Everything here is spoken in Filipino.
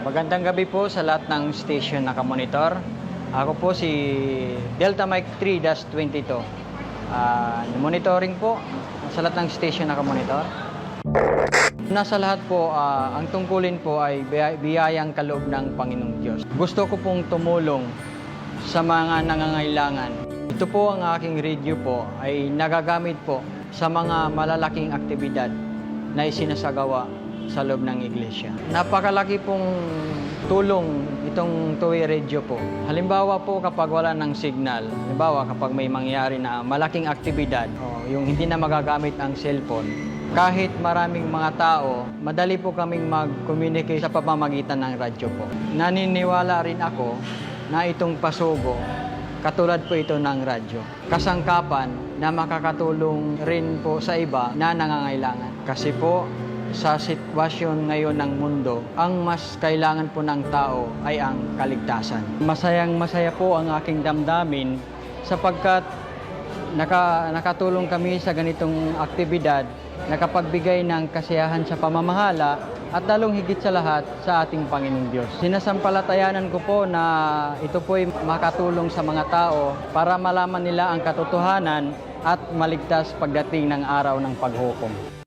Magandang gabi po sa lahat ng station na kamonitor. Ako po si Delta Mike 3-22. Monitoring po sa lahat ng station na kamonitor. Nasa lahat po, ang tungkulin po ay biyayang kaloob ng Panginoong Diyos. Gusto ko pong tumulong sa mga nangangailangan. Ito po ang aking radio po ay nagagamit po sa mga malalaking aktibidad na isinasagawa sa loob ng iglesia. Napakalaki pong tulong itong two-way radio po. Halimbawa po kapag wala ng signal, halimbawa kapag may mangyari na malaking aktibidad o yung hindi na magagamit ang cellphone, kahit maraming mga tao, madali po kaming mag-communicate sa pamamagitan ng radyo po. Naniniwala rin ako na itong pasugo, katulad po ito ng radyo, kasangkapan na makakatulong rin po sa iba na nangangailangan. Kasi po, sa sitwasyon ngayon ng mundo, ang mas kailangan po ng tao ay ang kaligtasan. Masayang-masaya po ang aking damdamin sapagkat nakatulong kami sa ganitong aktibidad, nakapagbigay ng kasiyahan sa pamamahala at lalong higit sa lahat sa ating Panginoong Diyos. Sinasampalatayanan ko po na ito po ay makatulong sa mga tao para malaman nila ang katotohanan at maligtas pagdating ng araw ng paghukom.